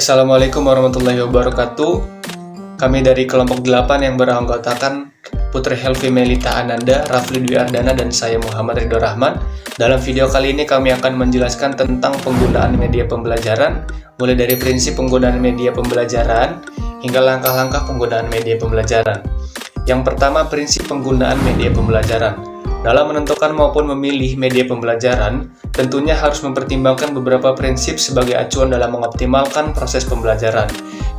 Assalamualaikum warahmatullahi wabarakatuh. Kami dari kelompok 8 yang beranggotakan Putri Helvi Melita Ananda, Rafli Dwi Ardana, dan saya Muhammad Ridho Rahman. Dalam video kali ini kami akan menjelaskan tentang penggunaan media pembelajaran, mulai dari prinsip penggunaan media pembelajaran hingga langkah-langkah penggunaan media pembelajaran. Yang pertama, prinsip penggunaan media pembelajaran. Dalam menentukan maupun memilih media pembelajaran, tentunya harus mempertimbangkan beberapa prinsip sebagai acuan dalam mengoptimalkan proses pembelajaran.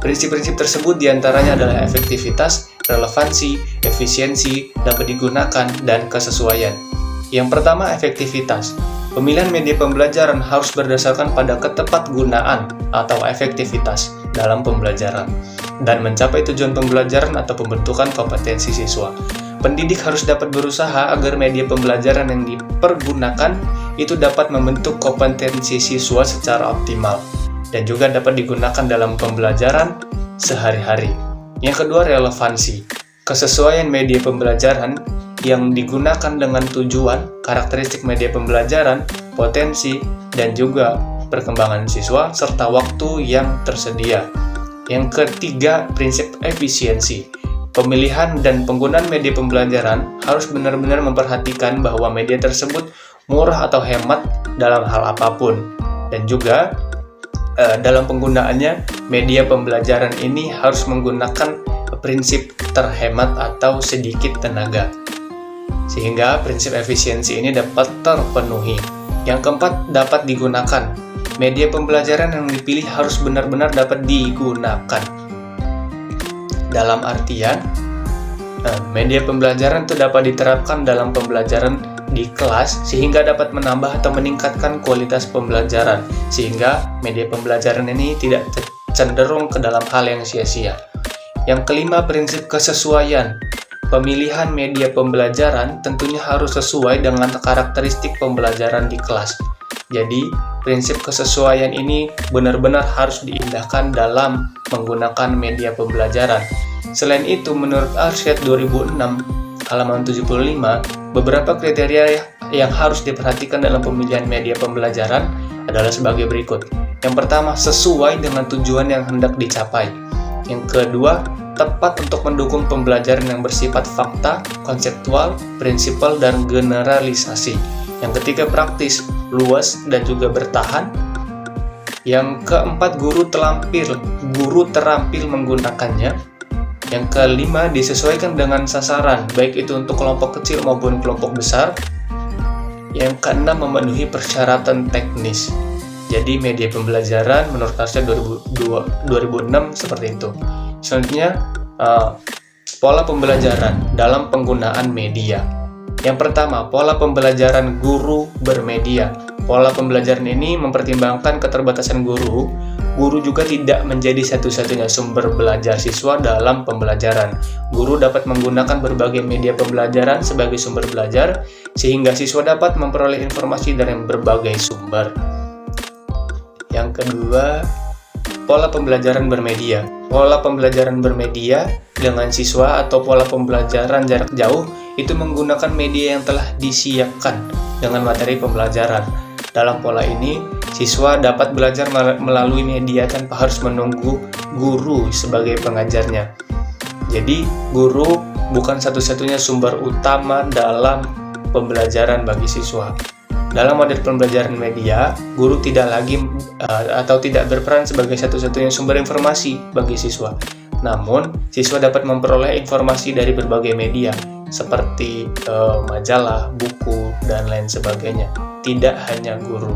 Prinsip-prinsip tersebut diantaranya adalah efektivitas, relevansi, efisiensi, dapat digunakan, dan kesesuaian. Yang pertama, efektivitas. Pemilihan media pembelajaran harus berdasarkan pada ketepatgunaan atau efektivitas dalam pembelajaran dan mencapai tujuan pembelajaran atau pembentukan kompetensi siswa. Pendidik harus dapat berusaha agar media pembelajaran yang dipergunakan itu dapat membentuk kompetensi siswa secara optimal dan juga dapat digunakan dalam pembelajaran sehari-hari. Yang kedua, relevansi. Kesesuaian media pembelajaran yang digunakan dengan tujuan, karakteristik media pembelajaran, potensi, dan juga perkembangan siswa, serta waktu yang tersedia. Yang ketiga, prinsip efisiensi. Pemilihan dan penggunaan media pembelajaran harus benar-benar memperhatikan bahwa media tersebut murah atau hemat dalam hal apapun. Dan juga dalam penggunaannya, media pembelajaran ini harus menggunakan prinsip terhemat atau sedikit tenaga, sehingga prinsip efisiensi ini dapat terpenuhi. Yang keempat, dapat digunakan. Media pembelajaran yang dipilih harus benar-benar dapat digunakan. Dalam artian, media pembelajaran itu dapat diterapkan dalam pembelajaran di kelas sehingga dapat menambah atau meningkatkan kualitas pembelajaran, sehingga media pembelajaran ini tidak cenderung ke dalam hal yang sia-sia. Yang kelima, prinsip kesesuaian. Pemilihan media pembelajaran tentunya harus sesuai dengan karakteristik pembelajaran di kelas. Jadi, prinsip kesesuaian ini benar-benar harus diindahkan dalam menggunakan media pembelajaran. Selain itu, menurut Arsyad 2006, halaman 75, beberapa kriteria yang harus diperhatikan dalam pemilihan media pembelajaran adalah sebagai berikut. Yang pertama, sesuai dengan tujuan yang hendak dicapai. Yang kedua, tepat untuk mendukung pembelajaran yang bersifat fakta, konseptual, prinsipal, dan generalisasi. Yang ketiga, praktis, luas, dan juga bertahan. Yang keempat, guru terampil menggunakannya. Yang kelima, disesuaikan dengan sasaran, baik itu untuk kelompok kecil maupun kelompok besar. Yang keenam, memenuhi persyaratan teknis. Jadi media pembelajaran menurut Arsyad 2006 seperti itu. Selanjutnya, pola pembelajaran dalam penggunaan media. Yang pertama, pola pembelajaran guru bermedia. Pola pembelajaran ini mempertimbangkan keterbatasan guru. Guru juga tidak menjadi satu-satunya sumber belajar siswa dalam pembelajaran. Guru dapat menggunakan berbagai media pembelajaran sebagai sumber belajar, sehingga siswa dapat memperoleh informasi dari berbagai sumber. Yang kedua, pola pembelajaran bermedia. Pola pembelajaran bermedia dengan siswa atau pola pembelajaran jarak jauh itu menggunakan media yang telah disiapkan dengan materi pembelajaran. Dalam pola ini, siswa dapat belajar melalui media tanpa harus menunggu guru sebagai pengajarnya. Jadi, guru bukan satu-satunya sumber utama dalam pembelajaran bagi siswa. Dalam model pembelajaran media, guru tidak berperan sebagai satu-satunya sumber informasi bagi siswa. Namun, siswa dapat memperoleh informasi dari berbagai media, seperti majalah, buku, dan lain sebagainya. Tidak hanya guru.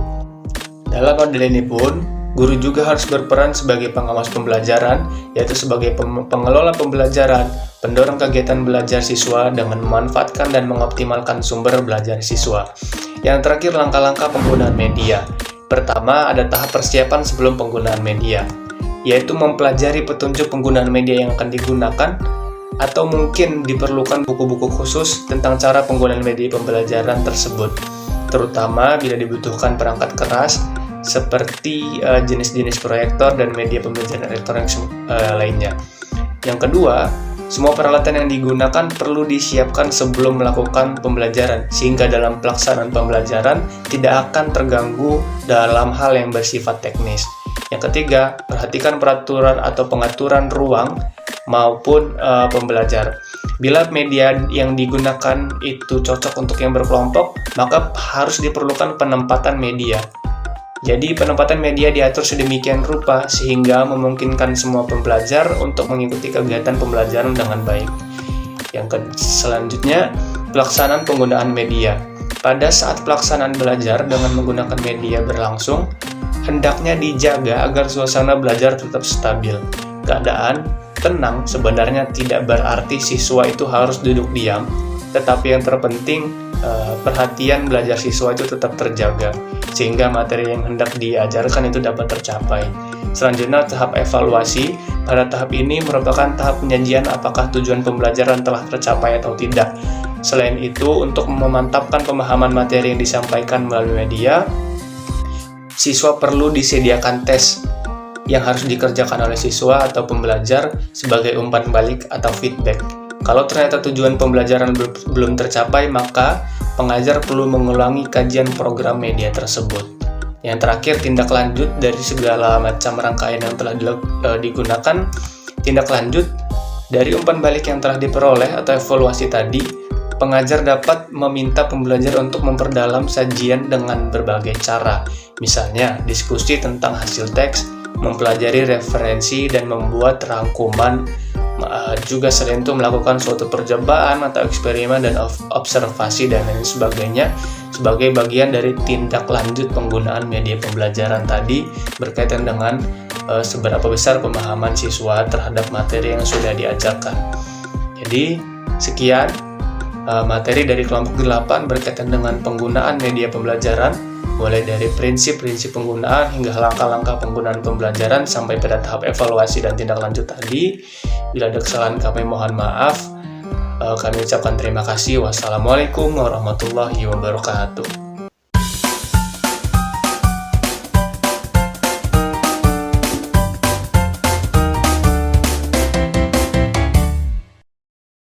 Dalam model ini pun, guru juga harus berperan sebagai pengawas pembelajaran, yaitu sebagai pengelola pembelajaran, pendorong kegiatan belajar siswa dengan memanfaatkan dan mengoptimalkan sumber belajar siswa. Yang terakhir, langkah-langkah penggunaan media. Pertama, ada tahap persiapan sebelum penggunaan media, yaitu mempelajari petunjuk penggunaan media yang akan digunakan, atau mungkin diperlukan buku-buku khusus tentang cara penggunaan media pembelajaran tersebut, terutama bila dibutuhkan perangkat keras seperti jenis-jenis proyektor dan media pembelajaran elektronik lainnya. Yang kedua, semua peralatan yang digunakan perlu disiapkan sebelum melakukan pembelajaran, sehingga dalam pelaksanaan pembelajaran tidak akan terganggu dalam hal yang bersifat teknis. Yang ketiga, perhatikan peraturan atau pengaturan ruang maupun pembelajar. Bila media yang digunakan itu cocok untuk yang berkelompok, maka harus diperlukan penempatan media. Jadi penempatan media diatur sedemikian rupa sehingga memungkinkan semua pembelajar untuk mengikuti kegiatan pembelajaran dengan baik. Selanjutnya, pelaksanaan penggunaan media. Pada saat pelaksanaan belajar dengan menggunakan media berlangsung, hendaknya dijaga agar suasana belajar tetap stabil. Keadaan tenang sebenarnya tidak berarti siswa itu harus duduk diam, tetapi yang terpenting perhatian belajar siswa itu tetap terjaga, sehingga materi yang hendak diajarkan itu dapat tercapai. Selanjutnya, tahap evaluasi. Pada tahap ini merupakan tahap penyajian apakah tujuan pembelajaran telah tercapai atau tidak. Selain itu, untuk memantapkan pemahaman materi yang disampaikan melalui media, siswa perlu disediakan tes yang harus dikerjakan oleh siswa atau pembelajar sebagai umpan balik atau feedback. Kalau ternyata tujuan pembelajaran belum tercapai, maka pengajar perlu mengulangi kajian program media tersebut. Yang terakhir, tindak lanjut dari segala macam rangkaian yang telah digunakan. Tindak lanjut dari umpan balik yang telah diperoleh atau evaluasi tadi, pengajar dapat meminta pembelajar untuk memperdalam sajian dengan berbagai cara. Misalnya, diskusi tentang hasil teks, mempelajari referensi, dan membuat rangkuman. Juga selain itu melakukan suatu percobaan atau eksperimen dan observasi dan lain sebagainya sebagai bagian dari tindak lanjut penggunaan media pembelajaran tadi berkaitan dengan seberapa besar pemahaman siswa terhadap materi yang sudah diajarkan. Jadi sekian materi dari kelompok 8 berkaitan dengan penggunaan media pembelajaran, mulai dari prinsip-prinsip penggunaan hingga langkah-langkah penggunaan pembelajaran sampai pada tahap evaluasi dan tindak lanjut tadi. Bila ada kesalahan kami mohon maaf. Kami ucapkan terima kasih. Wassalamualaikum warahmatullahi wabarakatuh.